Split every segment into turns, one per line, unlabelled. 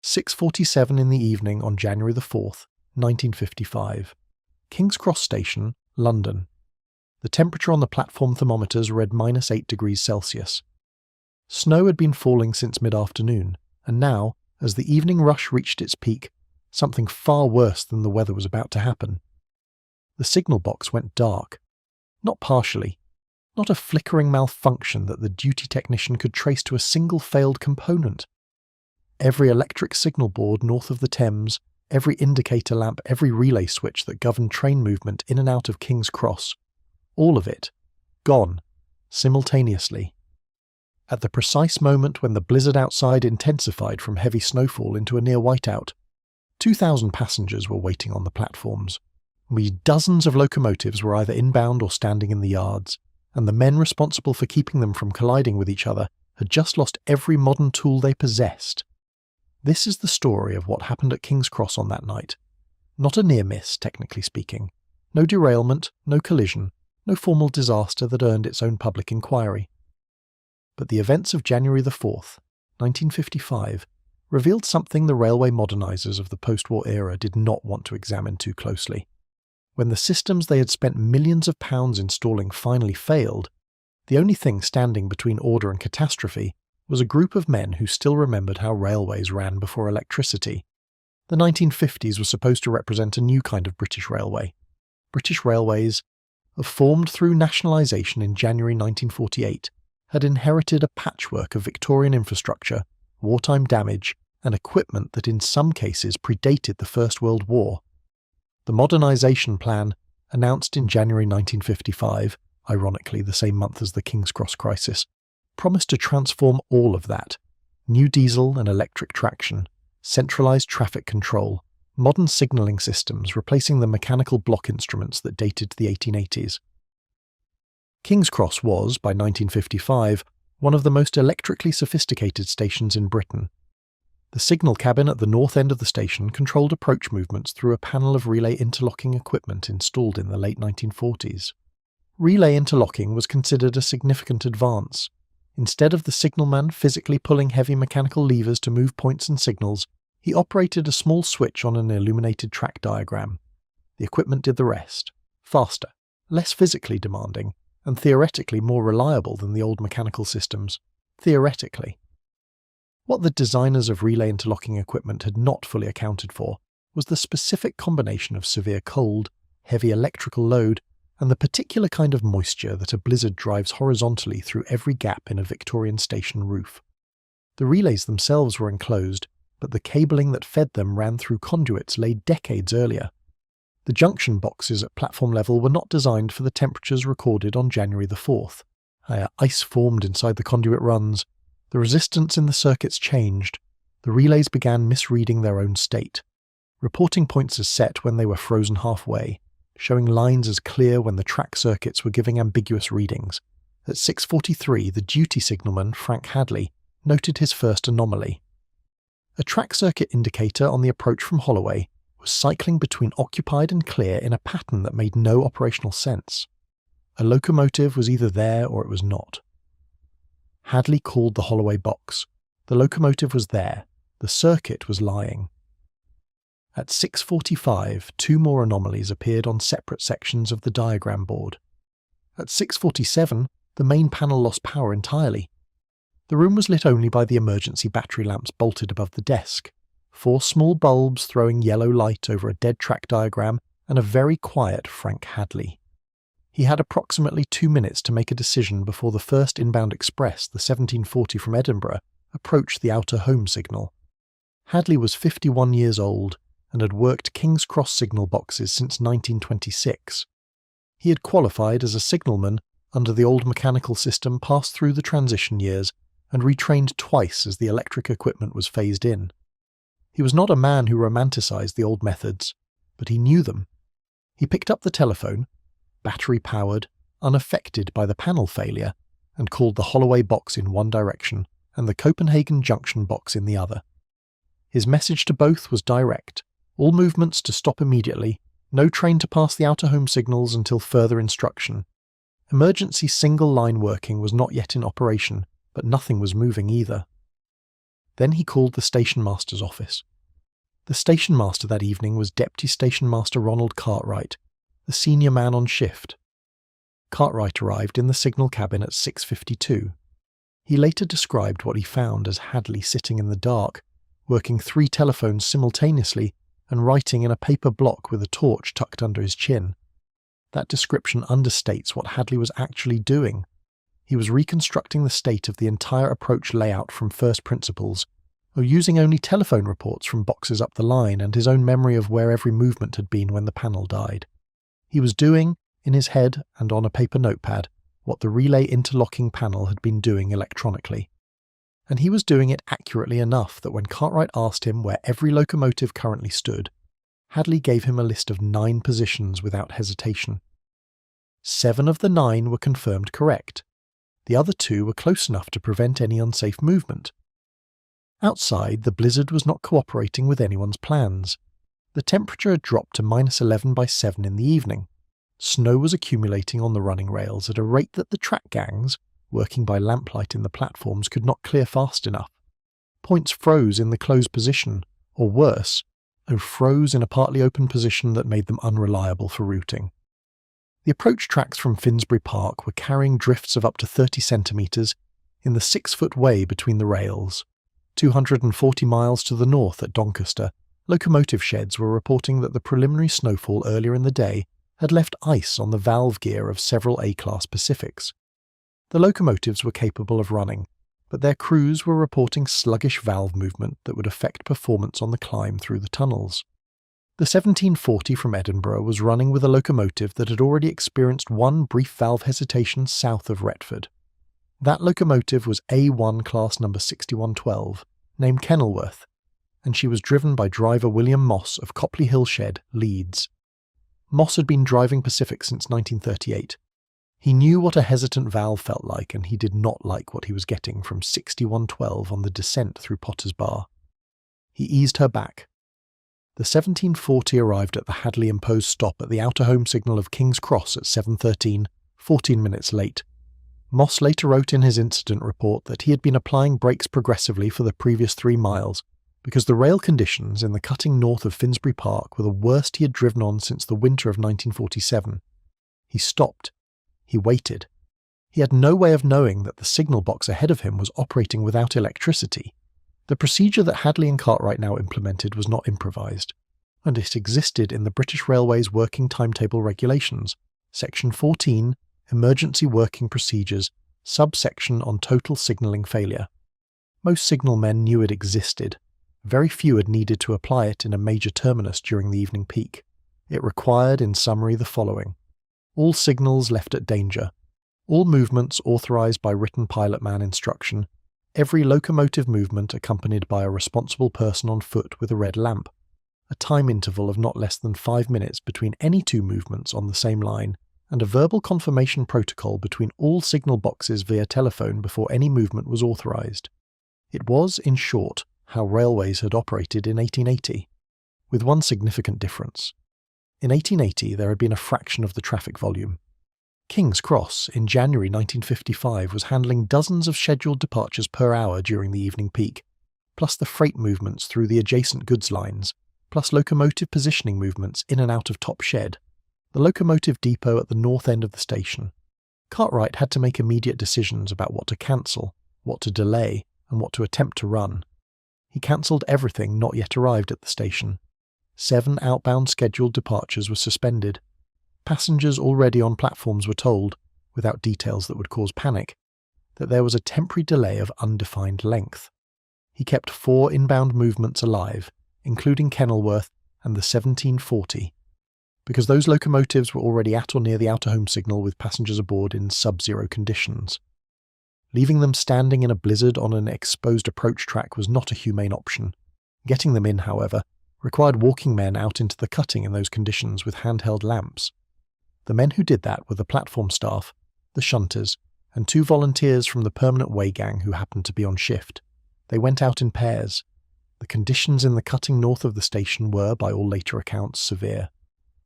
6:47 in the evening on January the 4th, 1955. King's Cross Station, London. The temperature on the platform thermometers read -8 degrees Celsius. Snow had been falling since mid-afternoon, and now, as the evening rush reached its peak, something far worse than the weather was about to happen. The signal box went dark. Not partially. Not a flickering malfunction that the duty technician could trace to a single failed component. Every electric signal board north of the Thames, every indicator lamp, every relay switch that governed train movement in and out of King's Cross, all of it, gone, simultaneously. At the precise moment when the blizzard outside intensified from heavy snowfall into a near whiteout, 2,000 passengers were waiting on the platforms. Dozens of locomotives were either inbound or standing in the yards, and the men responsible for keeping them from colliding with each other had just lost every modern tool they possessed. This is the story of what happened at King's Cross on that night. Not a near miss, technically speaking. No derailment, no collision, no formal disaster that earned its own public inquiry. But the events of January the 4th, 1955, revealed something the railway modernisers of the post-war era did not want to examine too closely. When the systems they had spent millions of pounds installing finally failed, the only thing standing between order and catastrophe was a group of men who still remembered how railways ran before electricity. The 1950s was supposed to represent a new kind of British railway. British railways, formed through nationalisation in January 1948, had inherited a patchwork of Victorian infrastructure, wartime damage, and equipment that in some cases predated the First World War. The Modernization plan, announced in January 1955, ironically the same month as the King's Cross crisis, promised to transform all of that: new diesel and electric traction, centralised traffic control, modern signalling systems replacing the mechanical block instruments that dated to the 1880s. King's Cross was, by 1955, one of the most electrically sophisticated stations in Britain. The signal cabin at the north end of the station controlled approach movements through a panel of relay interlocking equipment installed in the late 1940s. Relay interlocking was considered a significant advance. Instead of the signalman physically pulling heavy mechanical levers to move points and signals, he operated a small switch on an illuminated track diagram. The equipment did the rest. Faster, less physically demanding, and theoretically more reliable than the old mechanical systems. Theoretically. What the designers of relay interlocking equipment had not fully accounted for was the specific combination of severe cold, heavy electrical load, and the particular kind of moisture that a blizzard drives horizontally through every gap in a Victorian station roof. The relays themselves were enclosed, but the cabling that fed them ran through conduits laid decades earlier. The junction boxes at platform level were not designed for the temperatures recorded on January the 4th. Ice formed inside the conduit runs. The resistance in the circuits changed. The relays began misreading their own state, reporting points as set when they were frozen halfway, showing lines as clear when the track circuits were giving ambiguous readings. At 6:43, the duty signalman, Frank Hadley, noted his first anomaly. A track circuit indicator on the approach from Holloway was cycling between occupied and clear in a pattern that made no operational sense. A locomotive was either there or it was not. Hadley called the Holloway box. The locomotive was there. The circuit was lying. At 6:45, two more anomalies appeared on separate sections of the diagram board. At 6:47, the main panel lost power entirely. The room was lit only by the emergency battery lamps bolted above the desk, 4 small bulbs throwing yellow light over a dead track diagram, and a very quiet Frank Hadley. He had approximately 2 minutes to make a decision before the first inbound express, the 1740 from Edinburgh, approached the outer home signal. Hadley was 51 years old and had worked King's Cross signal boxes since 1926. He had qualified as a signalman under the old mechanical system, passed through the transition years, and retrained twice as the electric equipment was phased in. He was not a man who romanticised the old methods, but he knew them. He picked up the telephone, battery-powered, unaffected by the panel failure, and called the Holloway box in one direction and the Copenhagen Junction box in the other. His message to both was direct: all movements to stop immediately, no train to pass the outer home signals until further instruction. Emergency single line working was not yet in operation, but nothing was moving either. Then he called the station master's office. The station master that evening was Deputy Station Master Ronald Cartwright, the senior man on shift. Cartwright arrived in the signal cabin at 6:52. He later described what he found as Hadley sitting in the dark, working 3 telephones simultaneously and writing in a paper block with a torch tucked under his chin. That description understates what Hadley was actually doing. He was reconstructing the state of the entire approach layout from first principles, or using only telephone reports from boxes up the line and his own memory of where every movement had been when the panel died. He was doing, in his head and on a paper notepad, what the relay interlocking panel had been doing electronically. And he was doing it accurately enough that when Cartwright asked him where every locomotive currently stood, Hadley gave him a list of 9 positions without hesitation. 7 of the 9 were confirmed correct. The other 2 were close enough to prevent any unsafe movement. Outside, the blizzard was not cooperating with anyone's plans. The temperature had dropped to -11 by 7 in the evening. Snow was accumulating on the running rails at a rate that the track gangs, working by lamplight in the platforms, could not clear fast enough. Points froze in the closed position, or worse, froze in a partly open position that made them unreliable for routing. The approach tracks from Finsbury Park were carrying drifts of up to 30 centimetres in the 6-foot way between the rails. 240 miles to the north at Doncaster, locomotive sheds were reporting that the preliminary snowfall earlier in the day had left ice on the valve gear of several A-class Pacifics. The locomotives were capable of running, but their crews were reporting sluggish valve movement that would affect performance on the climb through the tunnels. The 1740 from Edinburgh was running with a locomotive that had already experienced one brief valve hesitation south of Retford. That locomotive was A1 class number 6112, named Kenilworth, and she was driven by driver William Moss of Copley Hill Shed, Leeds. Moss had been driving Pacific since 1938. He knew what a hesitant valve felt like, and he did not like what he was getting from 6112 on the descent through Potter's Bar. He eased her back. The 1740 arrived at the Hadley imposed stop at the outer home signal of King's Cross at 7:13, 14 minutes late. Moss later wrote in his incident report that he had been applying brakes progressively for the previous 3 miles because the rail conditions in the cutting north of Finsbury Park were the worst he had driven on since the winter of 1947. He stopped. He waited. He had no way of knowing that the signal box ahead of him was operating without electricity. The procedure that Hadley and Cartwright now implemented was not improvised, and it existed in the British Railways Working Timetable Regulations, Section 14, Emergency Working Procedures, subsection on Total Signalling Failure. Most signalmen knew it existed. Very few had needed to apply it in a major terminus during the evening peak. It required, in summary, the following: all signals left at danger, all movements authorised by written pilotman instruction, every locomotive movement accompanied by a responsible person on foot with a red lamp, a time interval of not less than 5 minutes between any 2 movements on the same line, and a verbal confirmation protocol between all signal boxes via telephone before any movement was authorised. It was, in short, how railways had operated in 1880, with one significant difference. In 1880 there had been a fraction of the traffic volume. King's Cross, in January 1955, was handling dozens of scheduled departures per hour during the evening peak, plus the freight movements through the adjacent goods lines, plus locomotive positioning movements in and out of Top Shed, the locomotive depot at the north end of the station. Cartwright had to make immediate decisions about what to cancel, what to delay, and what to attempt to run. He cancelled everything not yet arrived at the station. 7 outbound scheduled departures were suspended. Passengers already on platforms were told, without details that would cause panic, that there was a temporary delay of undefined length. He kept 4 inbound movements alive, including Kenilworth and the 1740, because those locomotives were already at or near the outer home signal with passengers aboard in sub-zero conditions. Leaving them standing in a blizzard on an exposed approach track was not a humane option. Getting them in, however, required walking men out into the cutting in those conditions with handheld lamps. The men who did that were the platform staff, the shunters, and 2 volunteers from the permanent way gang who happened to be on shift. They went out in pairs. The conditions in the cutting north of the station were, by all later accounts, severe.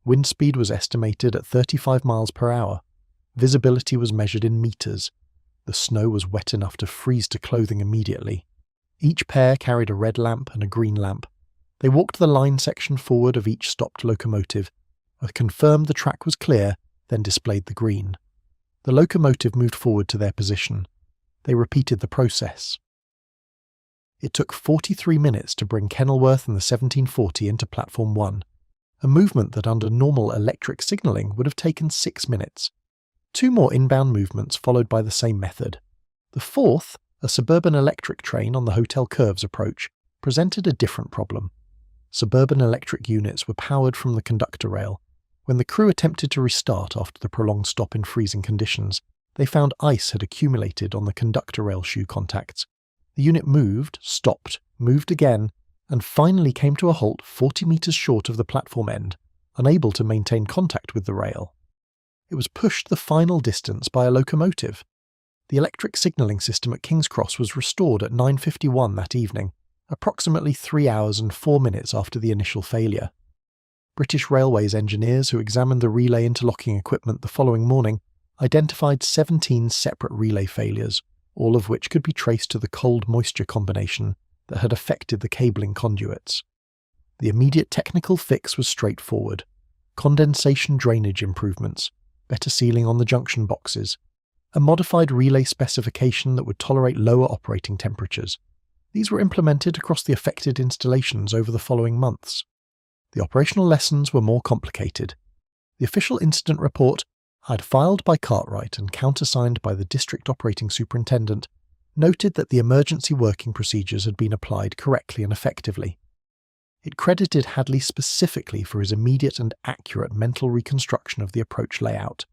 Wind speed was estimated at 35 miles per hour. Visibility was measured in meters. The snow was wet enough to freeze to clothing immediately. Each pair carried a red lamp and a green lamp. They walked the line section forward of each stopped locomotive, confirmed the track was clear, then displayed the green. The locomotive moved forward to their position. They repeated the process. It took 43 minutes to bring Kenilworth and the 1740 into Platform 1, a movement that under normal electric signalling would have taken 6 minutes. 2 more inbound movements followed by the same method. The fourth, a suburban electric train on the Hotel Curves approach, presented a different problem. Suburban electric units were powered from the conductor rail. When the crew attempted to restart after the prolonged stop in freezing conditions, they found ice had accumulated on the conductor rail shoe contacts. The unit moved, stopped, moved again, and finally came to a halt 40 metres short of the platform end, unable to maintain contact with the rail. It was pushed the final distance by a locomotive. The electric signalling system at King's Cross was restored at 9:51 that evening, approximately 3 hours and 4 minutes after the initial failure. British Railways engineers who examined the relay interlocking equipment the following morning identified 17 separate relay failures, all of which could be traced to the cold-moisture combination that had affected the cabling conduits. The immediate technical fix was straightforward: condensation drainage improvements, better sealing on the junction boxes, a modified relay specification that would tolerate lower operating temperatures. These were implemented across the affected installations over the following months. The operational lessons were more complicated. The official incident report, filed by Cartwright and countersigned by the district operating superintendent, noted that the emergency working procedures had been applied correctly and effectively. It credited Hadley specifically for his immediate and accurate mental reconstruction of the approach layout.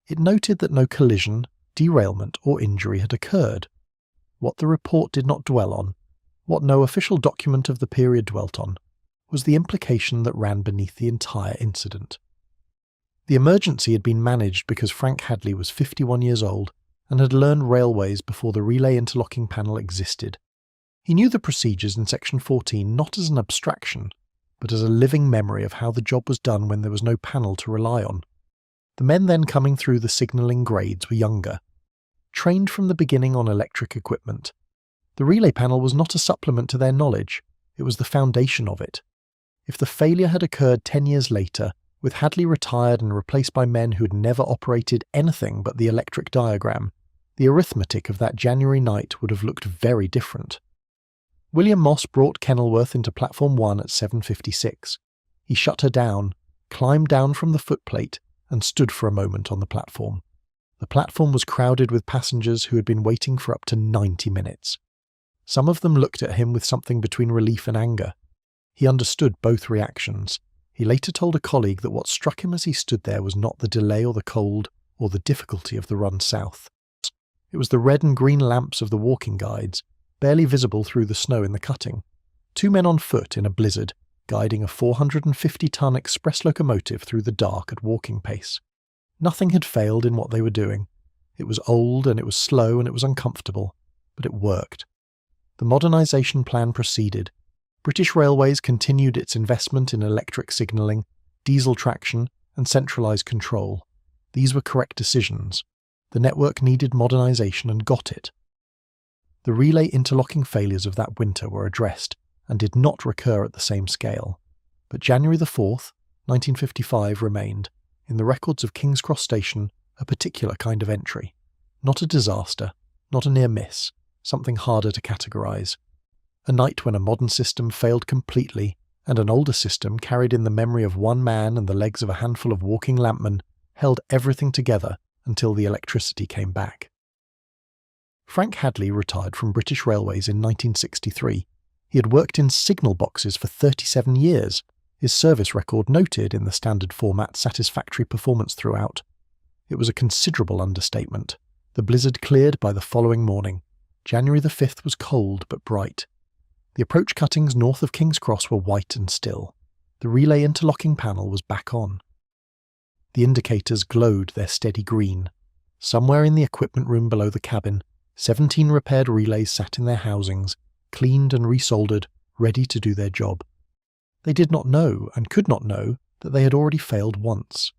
It noted that no collision, derailment, or injury had occurred. What the report did not dwell on, what no official document of the period dwelt on, was the implication that ran beneath the entire incident. The emergency had been managed because Frank Hadley was 51 years old and had learned railways before the relay interlocking panel existed. He knew the procedures in Section 14 not as an abstraction, but as a living memory of how the job was done when there was no panel to rely on. The men then coming through the signalling grades were younger, trained from the beginning on electric equipment. The relay panel was not a supplement to their knowledge, it was the foundation of it. If the failure had occurred 10 years later, with Hadley retired and replaced by men who had never operated anything but the electric diagram, the arithmetic of that January night would have looked very different. William Moss brought Kenilworth into Platform 1 at 7:56. He shut her down, climbed down from the footplate, and stood for a moment on the platform. The platform was crowded with passengers who had been waiting for up to 90 minutes. Some of them looked at him with something between relief and anger. He understood both reactions. He later told a colleague that what struck him as he stood there was not the delay or the cold or the difficulty of the run south. It was the red and green lamps of the walking guides, barely visible through the snow in the cutting. 2 men on foot in a blizzard, guiding a 450-ton express locomotive through the dark at walking pace. Nothing had failed in what they were doing. It was old and it was slow and it was uncomfortable, but it worked. The Modernization plan proceeded. British Railways continued its investment in electric signalling, diesel traction, and centralised control. These were correct decisions. The network needed modernisation and got it. The relay interlocking failures of that winter were addressed and did not recur at the same scale. But January the 4th, 1955 remained, in the records of King's Cross Station, a particular kind of entry. Not a disaster, not a near miss, something harder to categorise. A night when a modern system failed completely, and an older system carried in the memory of one man and the legs of a handful of walking lampmen held everything together until the electricity came back. Frank Hadley retired from British Railways in 1963. He had worked in signal boxes for 37 years, his service record noted in the standard format satisfactory performance throughout. It was a considerable understatement. The blizzard cleared by the following morning. January the 5th was cold but bright. The approach cuttings north of King's Cross were white and still. The relay interlocking panel was back on. The indicators glowed their steady green. Somewhere in the equipment room below the cabin, 17 repaired relays sat in their housings, cleaned and resoldered, ready to do their job. They did not know, and could not know, that they had already failed once.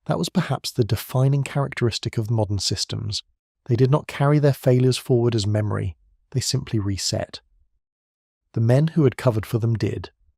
That was perhaps the defining characteristic of modern systems. They did not carry their failures forward as memory, they simply reset. The men who had covered for them did,